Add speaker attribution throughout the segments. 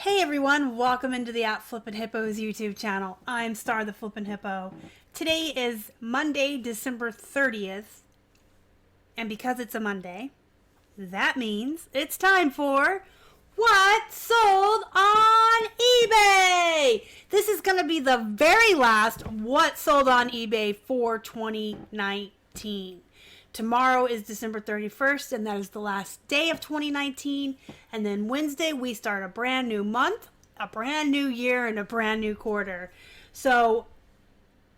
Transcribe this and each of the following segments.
Speaker 1: Hey everyone, welcome into the Flippin' Hippos YouTube channel. I'm Star the Flippin' Hippo. Today is Monday, December 30th, and because it's a Monday, that means it's time for What Sold on eBay! This is going to be the very last What Sold on eBay for 2019. Tomorrow is December 31st, and that is the last day of 2019. And then Wednesday, we start a brand new month, a brand new year, and a brand new quarter. So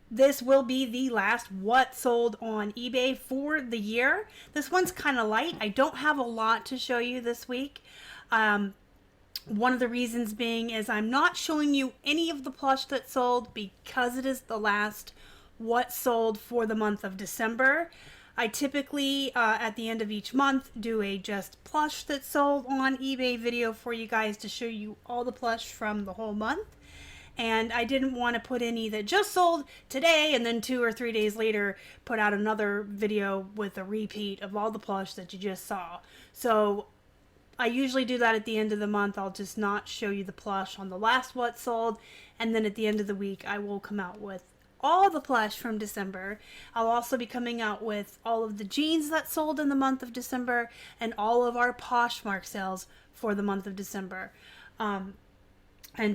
Speaker 1: this will be the last What Sold on eBay for the year. This one's kind of light. I don't have a lot to show you this week. One of the reasons being is I'm not showing you any of the plush that sold because it is the last What Sold for the month of December. I typically, at the end of each month, do a just plush that sold on eBay video for you guys to show you all the plush from the whole month. And I didn't want to put any that just sold today and then 2 or 3 days later put out another video with a repeat of all the plush that you just saw. So I usually do that at the end of the month. I'll just not show you the plush on the last What Sold. And then at the end of the week, I will come out with all the plush from December. I'll also be coming out with all of the jeans that sold in the month of December and all of our Poshmark sales for the month of December. And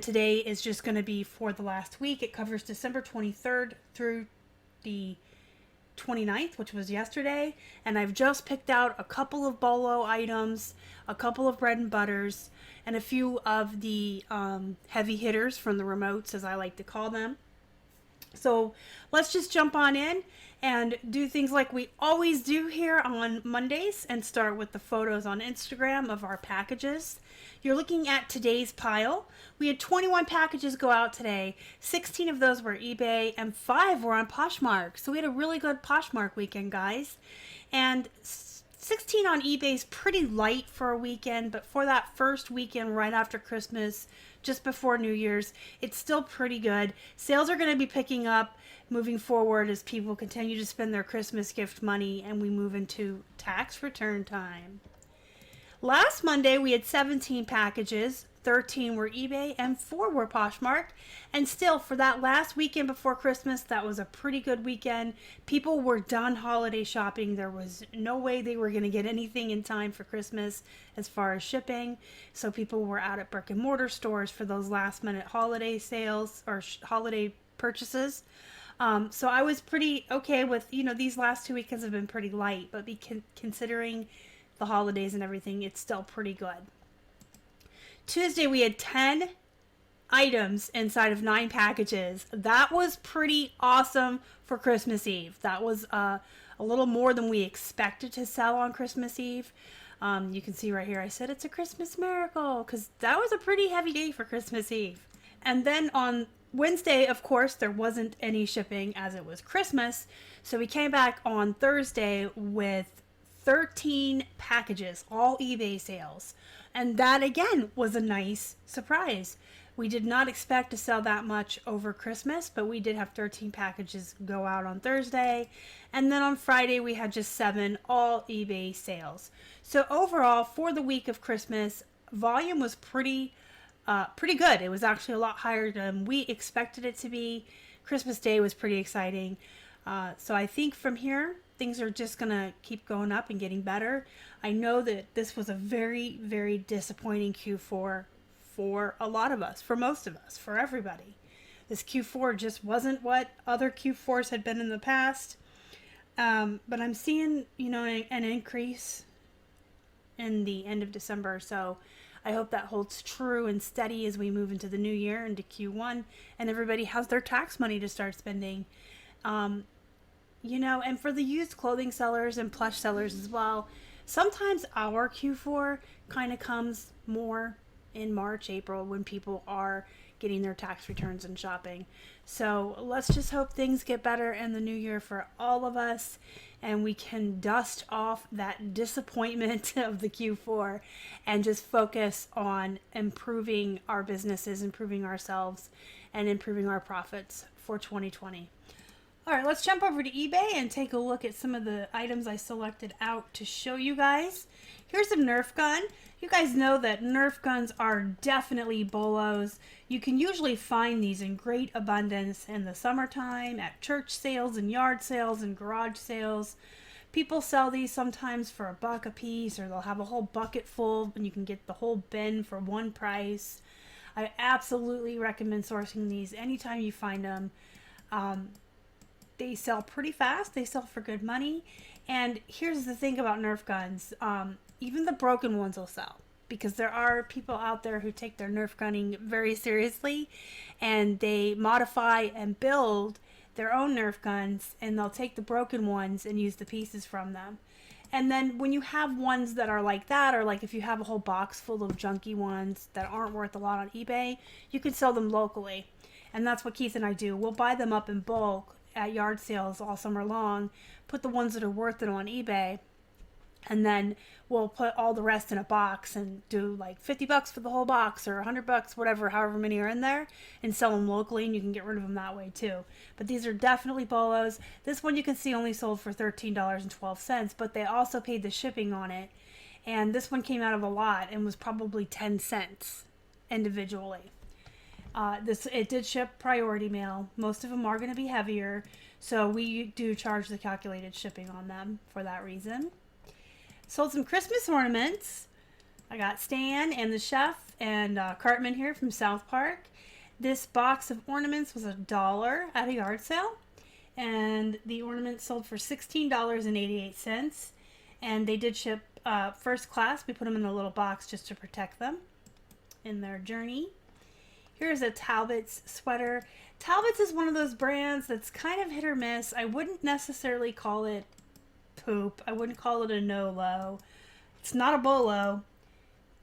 Speaker 1: today is just going to be for the last week. It covers December 23rd through the 29th, which was yesterday. And I've just picked out a couple of bolo items, a couple of bread and butters, and a few of the heavy hitters from the remotes, as I like to call them. So let's just jump on in and do things like we always do here on Mondays and start with the photos on Instagram of our packages. You're looking at today's pile. We had 21 packages go out today. 16 of those were eBay and 5 were on Poshmark. So we had a really good Poshmark weekend, guys. And 16 on eBay is pretty light for a weekend, but for that first weekend right after Christmas, just before New Year's, it's still pretty good. Sales are going to be picking up moving forward as people continue to spend their Christmas gift money and we move into tax return time. Last Monday, we had 17 packages. 13 were eBay and 4 were Poshmark. And still, for that last weekend before Christmas, that was a pretty good weekend. People were done holiday shopping. There was no way they were going to get anything in time for Christmas as far as shipping. So people were out at brick and mortar stores for those last minute holiday sales or holiday purchases. So I was pretty okay with, these last 2 weekends have been pretty light, but considering the holidays and everything, it's still pretty good. Tuesday, we had 10 items inside of 9 packages. That was pretty awesome for Christmas Eve. That was a little more than we expected to sell on Christmas Eve. You can see right here, I said it's a Christmas miracle because that was a pretty heavy day for Christmas Eve. And then on Wednesday, of course, there wasn't any shipping as it was Christmas. So we came back on Thursday with 13 packages, all eBay sales. And that, again, was a nice surprise. We did not expect to sell that much over Christmas, but we did have 13 packages go out on Thursday. And then on Friday, we had just 7 all eBay sales. So overall, for the week of Christmas, volume was pretty good. It was actually a lot higher than we expected it to be. Christmas Day was pretty exciting. So I think from here, things are just going to keep going up and getting better. I know that this was a very, very disappointing Q4 for a lot of us, for most of us, for everybody. This Q4 just wasn't what other Q4s had been in the past. But I'm seeing, an increase in the end of December. So I hope that holds true and steady as we move into the new year, into Q1, and everybody has their tax money to start spending. And for the used clothing sellers and plush sellers as well, sometimes our Q4 kind of comes more in March, April, when people are getting their tax returns and shopping. So let's just hope things get better in the new year for all of us and we can dust off that disappointment of the Q4 and just focus on improving our businesses, improving ourselves, and improving our profits for 2020. All right, let's jump over to eBay and take a look at some of the items I selected out to show you guys. Here's a Nerf gun. You guys know that Nerf guns are definitely bolos. You can usually find these in great abundance in the summertime at church sales and yard sales and garage sales. People sell these sometimes for $1 a piece, or they'll have a whole bucket full and you can get the whole bin for one price. I absolutely recommend sourcing these anytime you find them. They sell pretty fast. They sell for good money. And here's the thing about Nerf guns. Even the broken ones will sell, because there are people out there who take their Nerf gunning very seriously, and they modify and build their own Nerf guns, and they'll take the broken ones and use the pieces from them. And then when you have ones that are like that, or like if you have a whole box full of junky ones that aren't worth a lot on eBay, you can sell them locally. And that's what Keith and I do. We'll buy them up in bulk at yard sales all summer long, put the ones that are worth it on eBay, and then we'll put all the rest in a box and do like $50 for the whole box, or $100, whatever, however many are in there, and sell them locally, and you can get rid of them that way too. But these are definitely bolos. This one you can see only sold for $13.12, but they also paid the shipping on it. And this one came out of a lot and was probably 10 cents individually. It did ship priority mail. Most of them are going to be heavier, so we do charge the calculated shipping on them for that reason. Sold some Christmas ornaments. I got Stan and the chef and Cartman here from South Park. This box of ornaments was $1 at a yard sale, and the ornaments sold for $16.88, and they did ship first class. We put them in a little box just to protect them in their journey. Here's a Talbot's sweater. Talbot's is one of those brands that's kind of hit or miss. I wouldn't necessarily call it poop. I wouldn't call it a no-low. It's not a bolo,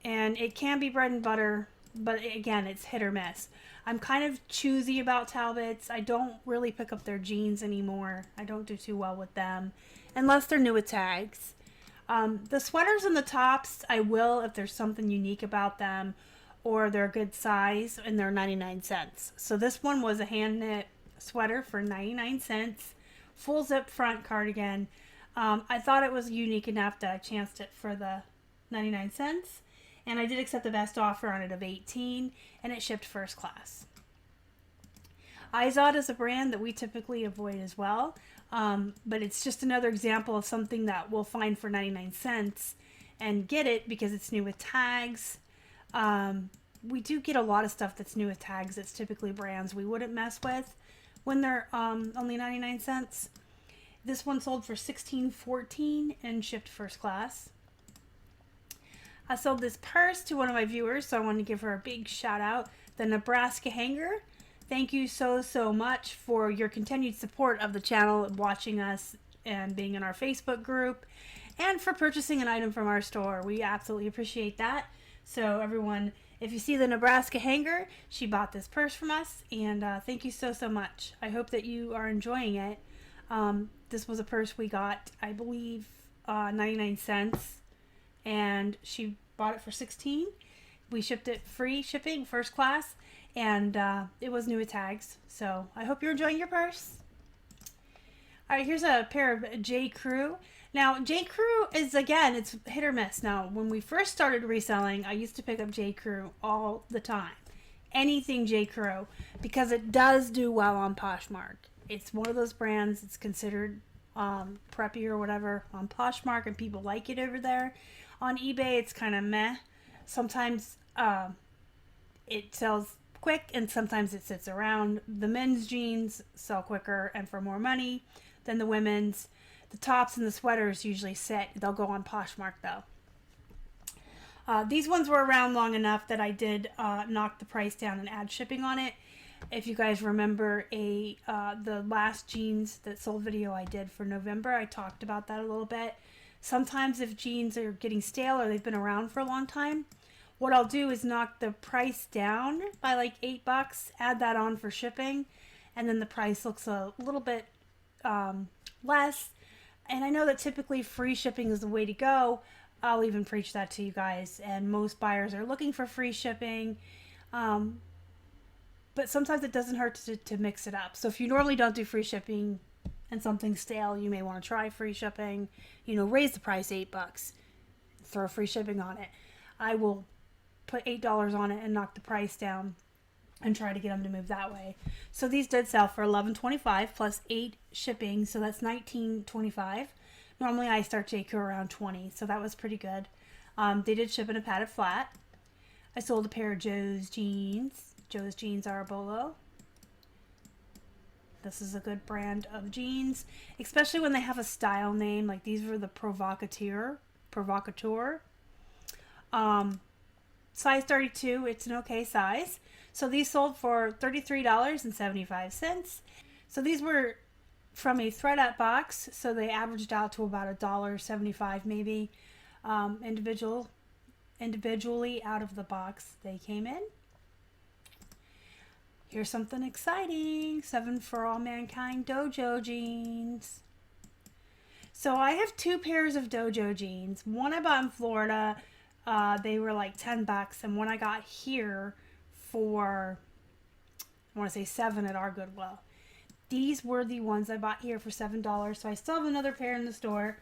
Speaker 1: and it can be bread and butter, but again, it's hit or miss. I'm kind of choosy about Talbot's. I don't really pick up their jeans anymore. I don't do too well with them, unless they're new with tags. The sweaters and the tops, I will if there's something unique about them, or they're a good size, and they're 99 cents. So this one was a hand knit sweater for 99 cents, full zip front cardigan. I thought it was unique enough that I chanced it for the 99 cents, and I did accept the best offer on it of 18, and it shipped first class. Izod is a brand that we typically avoid as well, but it's just another example of something that we'll find for 99 cents and get it because it's new with tags. We do get a lot of stuff that's new with tags. It's typically brands we wouldn't mess with when they're only 99 cents. This one sold for $16.14 and shipped first class. I sold this purse to one of my viewers, so I want to give her a big shout out. The Nebraska Hanger. Thank you so much for your continued support of the channel, watching us and being in our Facebook group, and for purchasing an item from our store. We absolutely appreciate that. So everyone, if you see the Nebraska Hanger, she bought this purse from us, and thank you so much. I hope that you are enjoying it. This was a purse we got, I believe, 99 cents, and she bought it for 16. We shipped it free shipping, first class, and it was new with tags. So I hope you're enjoying your purse. All right, here's a pair of J. Crew. Now, J. Crew is, again, it's hit or miss. Now, when we first started reselling, I used to pick up J. Crew all the time. Anything J. Crew, because it does do well on Poshmark. It's one of those brands. It's considered preppy or whatever on Poshmark, and people like it over there. On eBay, it's kind of meh. Sometimes it sells quick, and sometimes it sits around. The men's jeans sell quicker and for more money than the women's. The tops and the sweaters usually sit. They'll go on Poshmark though. These ones were around long enough that I did knock the price down and add shipping on it. If you guys remember the last jeans that sold video I did for November, I talked about that a little bit. Sometimes if jeans are getting stale or they've been around for a long time, what I'll do is knock the price down by like $8, add that on for shipping, and then the price looks a little bit less. And I know that typically free shipping is the way to go. I'll even preach that to you guys, and most buyers are looking for free shipping. But sometimes it doesn't hurt to mix it up. So if you normally don't do free shipping, and something stale, you may want to try free shipping. You know, raise the price $8. Throw free shipping on it. I will put $8 on it and knock the price down and try to get them to move that way. So these did sell for $11.25 plus 8 shipping, so that's $19.25. Normally I start JQ around $20, so that was pretty good. They did ship in a padded flat. I sold a pair of Joe's jeans. Joe's jeans are a bolo. This is a good brand of jeans, especially when they have a style name. Like these were the Provocateur. Size 32, it's an okay size. So these sold for $33.75. So these were from a threadette box, so they averaged out to about $1.75 maybe. Individually out of the box they came in. Here's something exciting. 7 for All Mankind Dojo jeans. So I have 2 pairs of Dojo jeans. One I bought in Florida. They were like $10, and one I got here for, I want to say 7 at our Goodwill. These were the ones I bought here for $7, so I still have another pair in the store.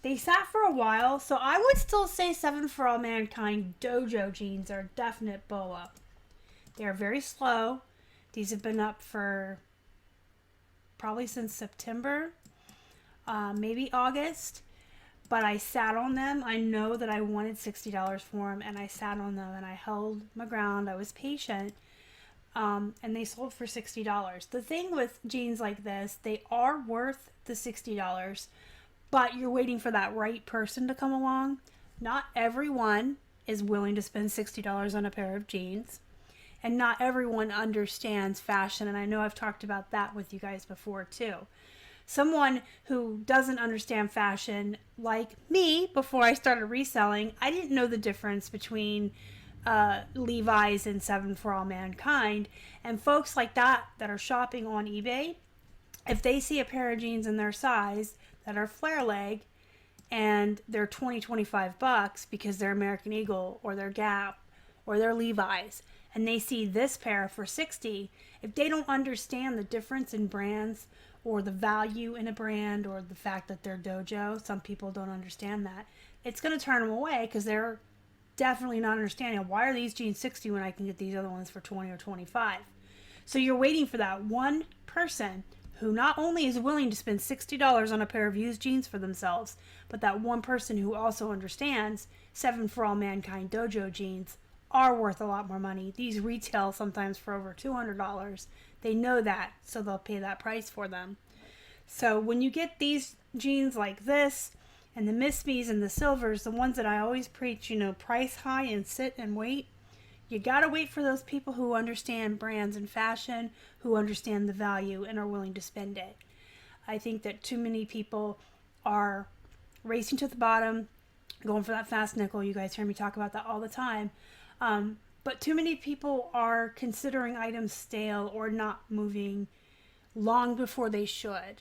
Speaker 1: They sat for a while, so I would still say 7 for All Mankind Dojo jeans are a definite BOA. They're very slow. These have been up for probably since September, maybe August. But I sat on them. I know that I wanted $60 for them, and I sat on them, and I held my ground. I was patient, and they sold for $60. The thing with jeans like this, they are worth the $60, but you're waiting for that right person to come along. Not everyone is willing to spend $60 on a pair of jeans, and not everyone understands fashion, and I know I've talked about that with you guys before too. Someone who doesn't understand fashion, like me, before I started reselling, I didn't know the difference between Levi's and 7 for All Mankind. And folks like that are shopping on eBay, if they see a pair of jeans in their size that are flare leg and they're $20-$25 because they're American Eagle or they're Gap or they're Levi's, and they see this pair for $60, if they don't understand the difference in brands or the value in a brand or the fact that they're dojo, some people don't understand that, it's going to turn them away because they're definitely not understanding why are these jeans $60 when I can get these other ones for $20 or $25. So you're waiting for that one person who not only is willing to spend $60 on a pair of used jeans for themselves, but that one person who also understands 7 for All Mankind Dojo jeans are worth a lot more money. These retail sometimes for over $200. They know that, so they'll pay that price for them. So when you get these jeans like this, and the Miss Me's and the silvers, the ones that I always preach, you know, price high and sit and wait. You gotta wait for those people who understand brands and fashion, who understand the value and are willing to spend it. I think that too many people are racing to the bottom, going for that fast nickel. You guys hear me talk about that all the time. But too many people are considering items stale or not moving long before they should.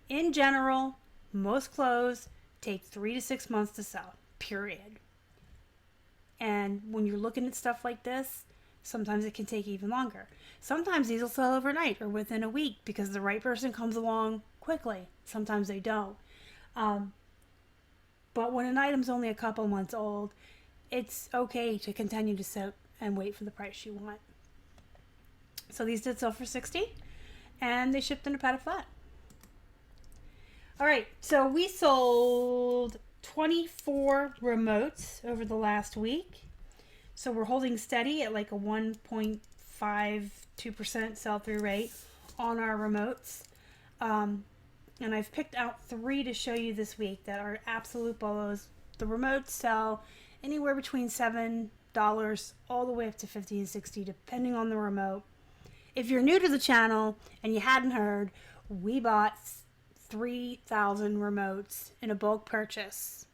Speaker 1: In general, most clothes take 3 to 6 months to sell, period. And when you're looking at stuff like this, sometimes it can take even longer. Sometimes these will sell overnight or within a week because the right person comes along quickly. Sometimes they don't. But when an item's only a couple months old, it's okay to continue to sit and wait for the price you want. So these did sell for $60, and they shipped in a padded flat. All right, so we sold 24 remotes over the last week. So we're holding steady at like a 1.52% sell-through rate on our remotes. And I've picked out 3 to show you this week that are absolute bolos. The remotes sell anywhere between $7 all the way up to $50 and $60, depending on the remote. If you're new to the channel and you hadn't heard, we bought 3,000 remotes in a bulk purchase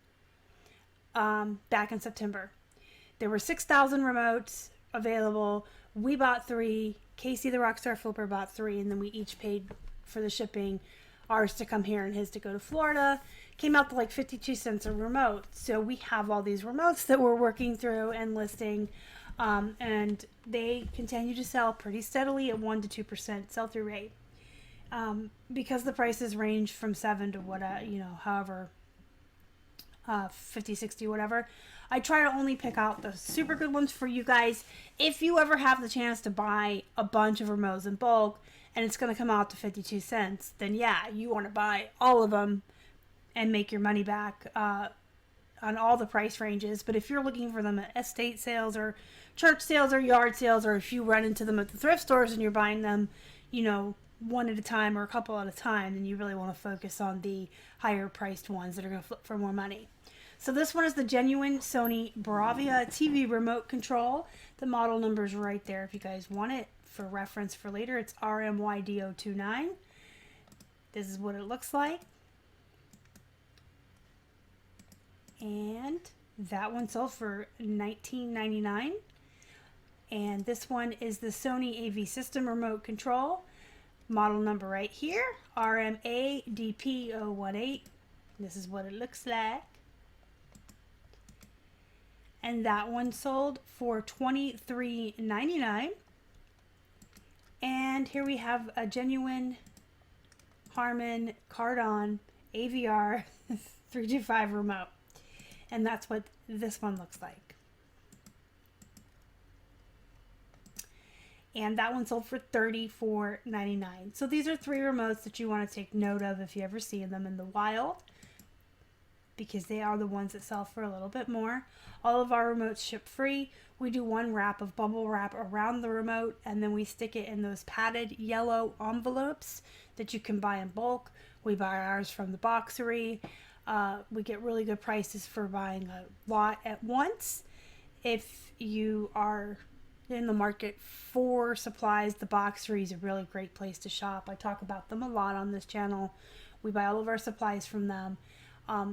Speaker 1: back in September. There were 6,000 remotes available. We bought 3. Casey the Rockstar Flipper bought 3, and then we each paid for the shipping. Ours to come here and his to go to Florida. Came out to like 52 cents a remote. So we have all these remotes that we're working through and listing, and they continue to sell pretty steadily at 1 to 2% sell-through rate. because the prices range from 7 to what, however, 50, 60, whatever. I try to only pick out the super good ones for you guys. If you ever have the chance to buy a bunch of remotes in bulk and it's going to come out to 52 cents, then yeah, you want to buy all of them and make your money back on all the price ranges. But if you're looking for them at estate sales or church sales or yard sales, or if you run into them at the thrift stores and you're buying them, one at a time or a couple at a time, then you really want to focus on the higher priced ones that are going to flip for more money. So this one is the genuine Sony Bravia TV remote control. The model number is right there if you guys want it for reference for later. It's RMYD029. This is what it looks like. And that one sold for $19.99. And this one is the Sony AV System remote control. Model number right here, RMADP018. This is what it looks like. And that one sold for $23.99. And here we have a genuine Harman Cardon AVR 325 remote. And that's what this one looks like. And that one sold for $34.99. So these are 3 remotes that you want to take note of if you ever see them in the wild, because they are the ones that sell for a little bit more. All of our remotes ship free. We do 1 wrap of bubble wrap around the remote, and then we stick it in those padded yellow envelopes that you can buy in bulk. We buy ours from the Boxery. We get really good prices for buying a lot at once. If you are in the market for supplies, the Boxery is a really great place to shop. I talk about them a lot on this channel. We buy all of our supplies from them.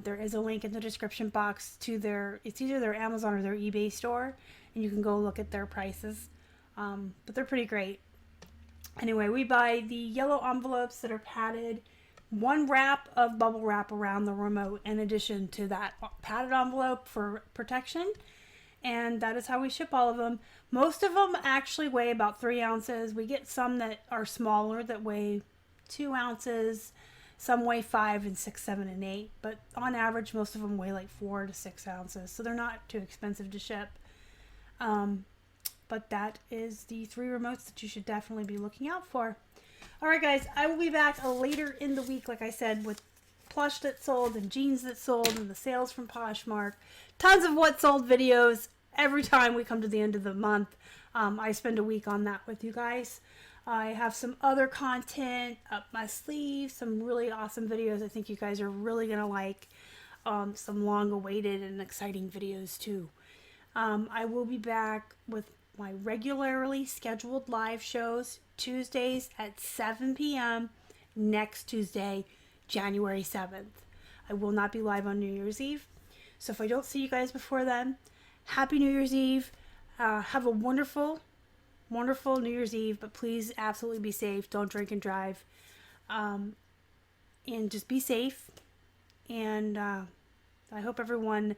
Speaker 1: There is a link in the description box to it's either their Amazon or their eBay store, and you can go look at their prices. But they're pretty great. Anyway, we buy the yellow envelopes that are padded, 1 wrap of bubble wrap around the remote in addition to that padded envelope for protection. And that is how we ship all of them. Most of them actually weigh about 3 ounces. We get some that are smaller that weigh 2 ounces. Some weigh 5 and 6, 7, and 8. But on average, most of them weigh like 4 to 6 ounces. So they're not too expensive to ship. But that is the 3 remotes that you should definitely be looking out for. Alright guys, I will be back later in the week, like I said, with plush that sold and jeans that sold and the sales from Poshmark. Tons of what sold videos every time we come to the end of the month. I spend a week on that with you guys. I have some other content up my sleeve, some really awesome videos I think you guys are really going to like. Some long awaited and exciting videos too. I will be back with my regularly scheduled live shows Tuesdays at 7 p.m. next Tuesday, January 7th. I will not be live on New Year's Eve. So if I don't see you guys before then, Happy New Year's Eve. Have a wonderful, wonderful New Year's Eve, but please absolutely be safe. Don't drink and drive. And just be safe. And I hope everyone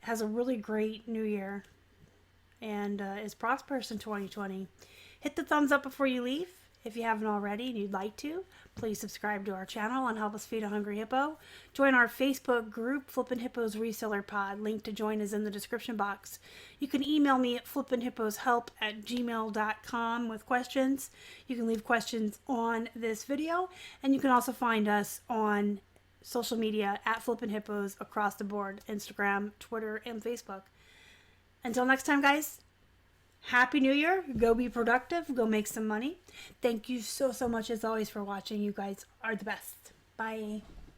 Speaker 1: has a really great new year and is prosperous in 2020. Hit the thumbs up before you leave if you haven't already and you'd like to. Please subscribe to our channel and help us feed a hungry hippo. Join our Facebook group, Flippin' Hippos Reseller Pod. Link to join is in the description box. You can email me at flippinhipposhelp@gmail.com with questions. You can leave questions on this video, and you can also find us on social media at Flippin' Hippos across the board, Instagram, Twitter, and Facebook. Until next time, guys. Happy New Year. Go be productive. Go make some money. Thank you so much as always for watching. You guys are the best. Bye.